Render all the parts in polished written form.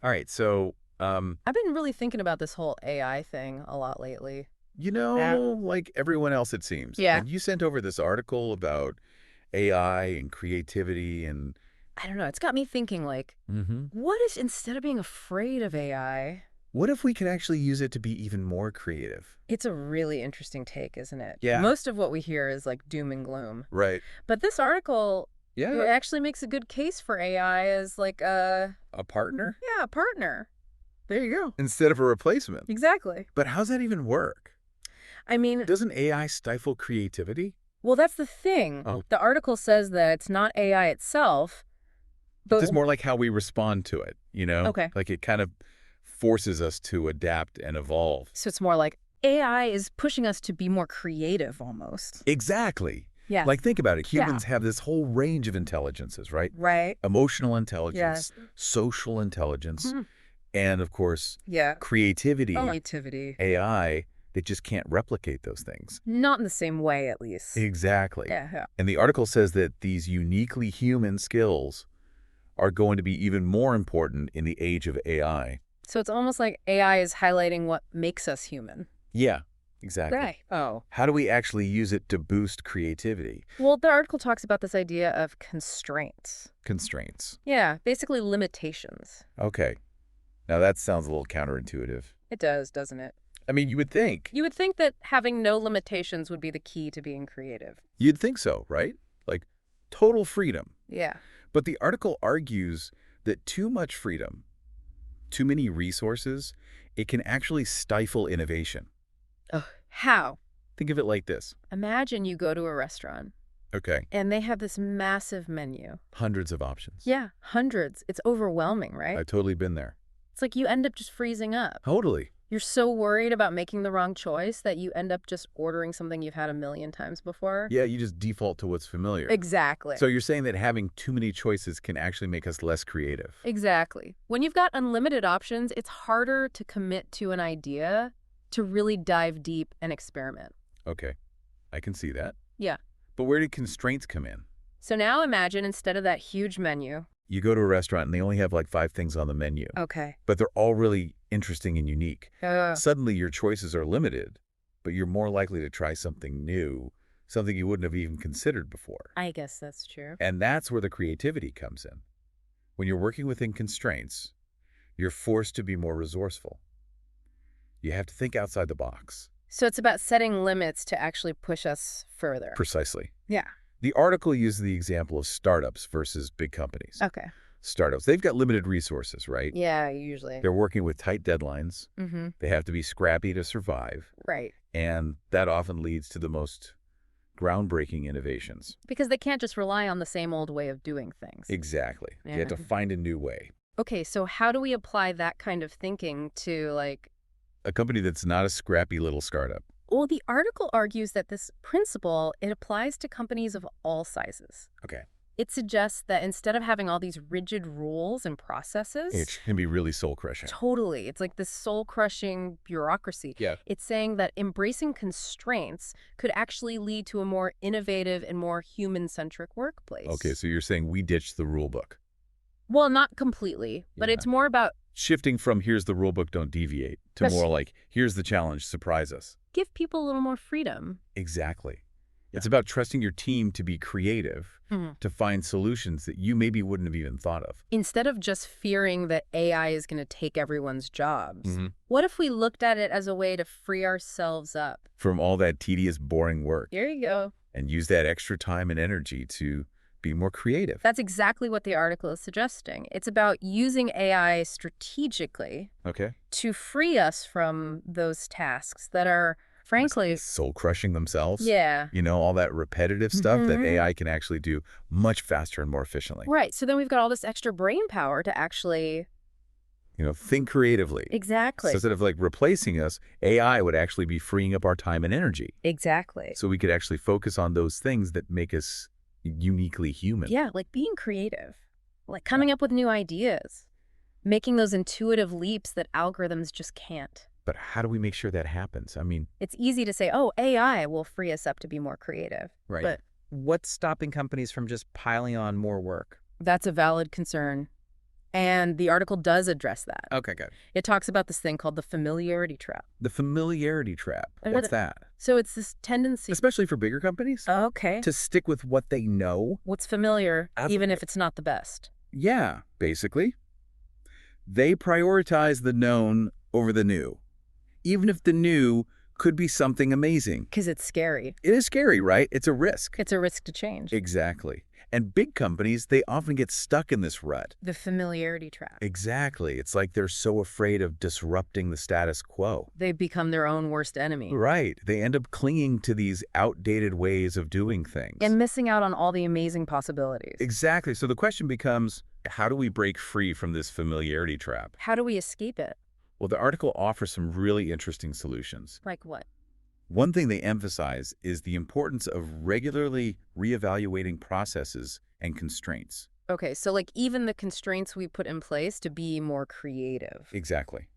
All right, so, I've been really thinking about this whole AI thing a lot lately. like everyone else, it seems. Yeah. And you sent over this article about AI and creativity and I don't know. It's got me thinking, like, hmm what if instead of being afraid of AI, what if we could actually use it to be even more creative? it's a really interesting take, isn't it? Yeah. Most of what we hear is like doom and gloom. Right. But this article, it Yeah. actually makes a good case for AI as like A partner? a partner. There you go. Instead of a replacement. Exactly. But how's that even work? I mean, Doesn't AI stifle creativity? well, that's the thing. Oh, The article says that it's not AI itself, it's but just more like how we respond to it, you know? okay. Like it kind of forces us to adapt and evolve. So it's more like AI is pushing us to be more creative almost. Exactly. Yeah. Like, think about it. Yeah. Humans have this whole range of intelligences, right? Right. Emotional intelligence, Yes. social intelligence, Mhm. and of course, Yeah. creativity, Creativity. AI, that just can't replicate those things. Not in the same way, at least. Exactly. Yeah, yeah. And the article says that these uniquely human skills are going to be even more important in the age of AI. So it's almost like AI is highlighting what makes us human. Yeah, exactly. Right. Oh. How do we actually use it to boost creativity? Well, the article talks about this idea of constraints. Constraints. Yeah, basically limitations. Okay. Now that sounds a little counterintuitive. It does, doesn't it? I mean, you would think. You would think that having no limitations would be the key to being creative. You'd think so, right? Like total freedom. Yeah. But the article argues that too much freedom, too many resources, it can actually stifle innovation. Ugh. How? Think of it like this. Imagine you go to a restaurant Okay. and they have this massive menu. Hundreds of options. Yeah, hundreds. It's overwhelming, right? I've totally been there. It's like you end up just freezing up. Totally. You're so worried about making the wrong choice that you end up just ordering something you've had a million times before. Yeah, you just default to what's familiar. Exactly. So you're saying that having too many choices can actually make us less creative. Exactly. When you've got unlimited options, it's harder to commit to an idea, to really dive deep and experiment. Okay, I can see that. Yeah. But where do constraints come in? So now imagine instead of that huge menu. You go to a restaurant and they only have like 5 things on the menu, Okay. but they're all really interesting and unique. Uh, Suddenly your choices are limited, but you're more likely to try something new, something you wouldn't have even considered before. I guess that's true. And that's where the creativity comes in. When you're working within constraints, you're forced to be more resourceful. You have to think outside the box. So it's about setting limits to actually push us further. Precisely. Yeah. The article used the example of startups versus big companies. Okay. Startups, they've got limited resources, right? Yeah, usually. They're working with tight deadlines. Mm-hmm. They have to be scrappy to survive. Right. And that often leads to the most groundbreaking innovations. Because they can't just rely on the same old way of doing things. Exactly. Yeah. You have to find a new way. Okay, so how do we apply that kind of thinking to, like, A company that's not a scrappy little startup. well, the article argues that this principle, it applies to companies of all sizes. Okay. It suggests that instead of having all these rigid rules and processes, It can be really soul-crushing. totally, it's like this soul-crushing bureaucracy. Yeah. It's saying that embracing constraints could actually lead to a more innovative and more human-centric workplace. Okay, so you're saying we ditch the rule book. Well, not completely, but Yeah. it's more about Shifting from here's the rule book, don't deviate, to That's- more like here's the challenge, surprise us. give people a little more freedom. Exactly. It's about trusting your team to be creative, to find solutions that you maybe wouldn't have even thought of. Instead of just fearing that AI is going to take everyone's jobs, Mhm. what if we looked at it as a way to free ourselves up? From all that tedious, boring work, There you go. and use that extra time and energy to be more creative. That's exactly what the article is suggesting. It's about using AI strategically Okay. to free us from those tasks that are, frankly, Soul-crushing themselves. yeah. You know, all that repetitive stuff that Mhm. AI can actually do much faster and more efficiently. Right. So then we've got all this extra brain power to actually. You know, think creatively. Exactly. So instead of like replacing us, AI would actually be freeing up our time and energy. Exactly. So we could actually focus on those things that make us uniquely human. Yeah, like being creative, like coming up with new ideas, making those intuitive leaps that algorithms just can't. But how do we make sure that happens? I mean, It's easy to say, oh, AI will free us up to be more creative. right. But What's stopping companies from just piling on more work? that's a valid concern. And the article does address that. Okay, good. It talks about this thing called the familiarity trap. The familiarity trap. What's that? So it's this tendency. Especially for bigger companies? Okay. To stick with what they know? What's familiar, Absolutely. even if it's not the best. Yeah, basically. They prioritize the known over the new, even if the new could be something amazing. Because it's scary. It is scary, right? It's a risk. It's a risk to change. Exactly. And big companies, they often get stuck in this rut. The familiarity trap. Exactly. It's like they're so afraid of disrupting the status quo. They become their own worst enemy. Right. They end up clinging to these outdated ways of doing things. And missing out on all the amazing possibilities. Exactly. So the question becomes, how do we break free from this familiarity trap? How do we escape it? Well, the article offers some really interesting solutions. Like what? One thing they emphasize is the importance of regularly reevaluating processes and constraints. Okay, so like even the constraints we put in place to be more creative. Exactly.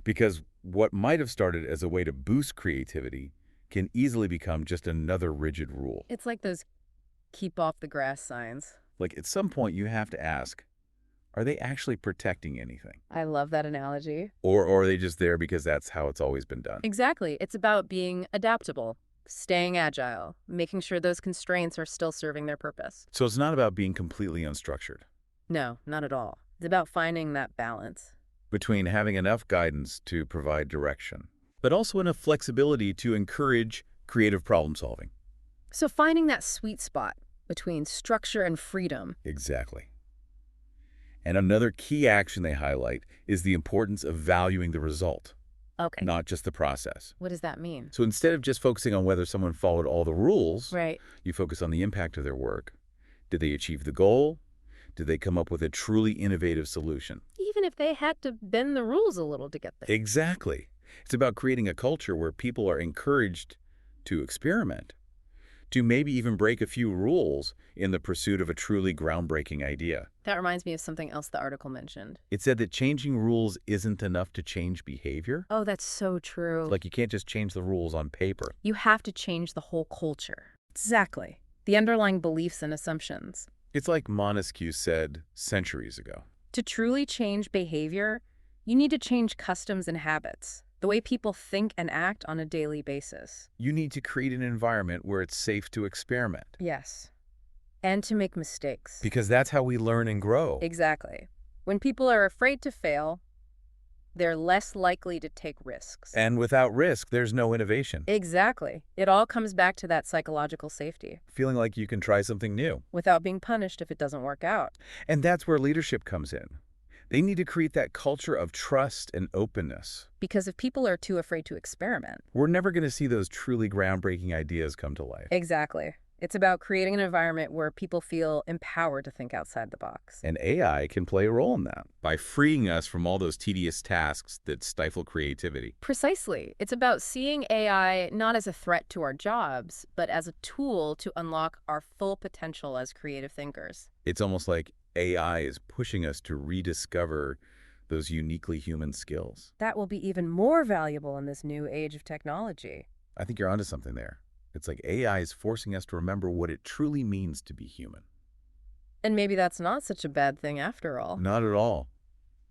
Because what might have started as a way to boost creativity can easily become just another rigid rule. It's like those keep off the grass signs. Like at some point you have to ask, are they actually protecting anything? I love that analogy. Or are they just there because that's how it's always been done? Exactly. It's about being adaptable, staying agile, making sure those constraints are still serving their purpose. So it's not about being completely unstructured. No, not at all. It's about finding that balance. Between having enough guidance to provide direction, but also enough flexibility to encourage creative problem solving. So finding that sweet spot between structure and freedom. Exactly. And another key action they highlight is the importance of valuing the result, Okay. not just the process. What does that mean? So instead of just focusing on whether someone followed all the rules, Right. you focus on the impact of their work. Did they achieve the goal? Did they come up with a truly innovative solution? Even if they had to bend the rules a little to get there. Exactly. It's about creating a culture where people are encouraged to experiment, to maybe even break a few rules in the pursuit of a truly groundbreaking idea. That reminds me of something else the article mentioned. It said that changing rules isn't enough to change behavior. Oh, that's so true. Like you can't just change the rules on paper. You have to change the whole culture. Exactly. The underlying beliefs and assumptions. It's like Montesquieu said centuries ago. To truly change behavior, you need to change customs and habits, the way people think and act on a daily basis. You need to create an environment where it's safe to experiment. Yes. And to make mistakes. Because that's how we learn and grow. Exactly. When people are afraid to fail, they're less likely to take risks. And without risk, there's no innovation. Exactly. It all comes back to that psychological safety, Feeling like you can try something new. without being punished if it doesn't work out. And that's where leadership comes in. They need to create that culture of trust and openness. Because if people are too afraid to experiment. We're never going to see those truly groundbreaking ideas come to life. Exactly. It's about creating an environment where people feel empowered to think outside the box. And AI can play a role in that by freeing us from all those tedious tasks that stifle creativity. Precisely. It's about seeing AI not as a threat to our jobs, but as a tool to unlock our full potential as creative thinkers. It's almost like AI is pushing us to rediscover those uniquely human skills. That will be even more valuable in this new age of technology. I think you're onto something there. It's like AI is forcing us to remember what it truly means to be human. And maybe that's not such a bad thing after all. Not at all.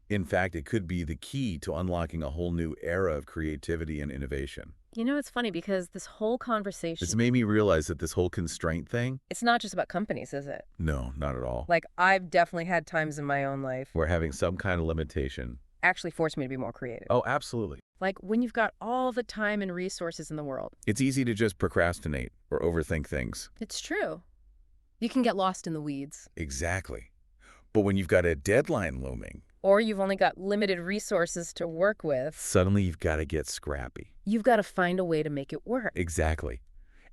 In fact, it could be the key to unlocking a whole new era of creativity and innovation. You know, it's funny because this whole conversation, It's made me realize that this whole constraint thing, it's not just about companies, is it? no, not at all. Like, I've definitely had times in my own life We're having some kind of limitation. actually forced me to be more creative. Oh, absolutely. Like when you've got all the time and resources in the world. It's easy to just procrastinate or overthink things. It's true. You can get lost in the weeds. Exactly. But when you've got a deadline looming, Or you've only got limited resources to work with. suddenly you've got to get scrappy. You've got to find a way to make it work. Exactly.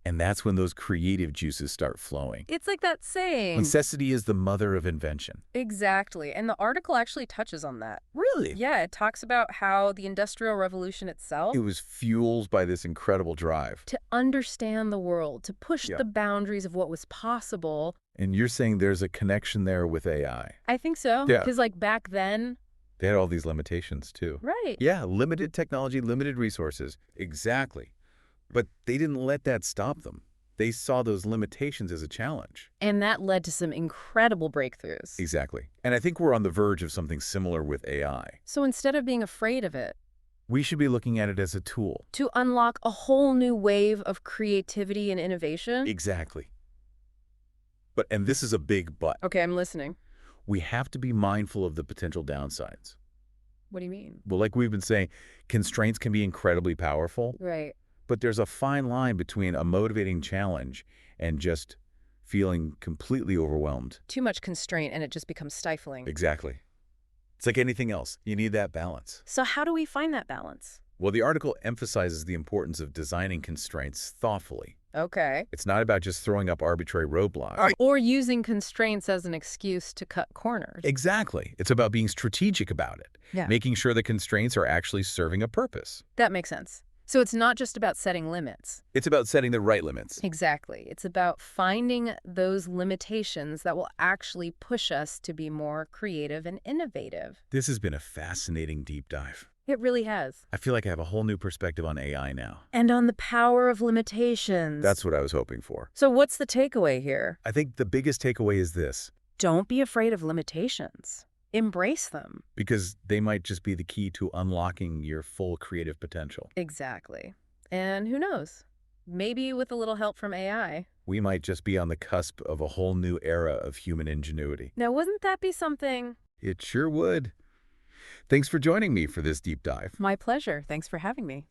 And that's when those creative juices start flowing. It's like that saying. Necessity is the mother of invention. Exactly. And the article actually touches on that. Really? Yeah, it talks about how the Industrial Revolution itself, It was fueled by this incredible drive. to understand the world, to push Yeah. the boundaries of what was possible. And you're saying there's a connection there with AI. I think so. Yeah. Because like back then, They had all these limitations too. right. Yeah, limited technology, limited resources. Exactly. But they didn't let that stop them. They saw those limitations as a challenge. And that led to some incredible breakthroughs. Exactly. And I think we're on the verge of something similar with AI. So instead of being afraid of it, We should be looking at it as a tool. to unlock a whole new wave of creativity and innovation? Exactly. And this is a big but. Okay, I'm listening. We have to be mindful of the potential downsides. What do you mean? Well, like we've been saying, constraints can be incredibly powerful, Right. but there's a fine line between a motivating challenge and just feeling completely overwhelmed. Too much constraint and it just becomes stifling. Exactly. It's like anything else. You need that balance. So how do we find that balance? Well, the article emphasizes the importance of designing constraints thoughtfully. Okay. It's not about just throwing up arbitrary roadblocks. Or using constraints as an excuse to cut corners. Exactly. It's about being strategic about it, Yeah. making sure the constraints are actually serving a purpose. That makes sense. So it's not just about setting limits. It's about setting the right limits. Exactly. It's about finding those limitations that will actually push us to be more creative and innovative. This has been a fascinating deep dive. It really has. I feel like I have a whole new perspective on AI now. And on the power of limitations. That's what I was hoping for. So what's the takeaway here? I think the biggest takeaway is this, Don't be afraid of limitations. Embrace them. because they might just be the key to unlocking your full creative potential. Exactly. And who knows? Maybe with a little help from AI. We might just be on the cusp of a whole new era of human ingenuity. Now, wouldn't that be something? It sure would. Thanks for joining me for this deep dive. My pleasure. Thanks for having me.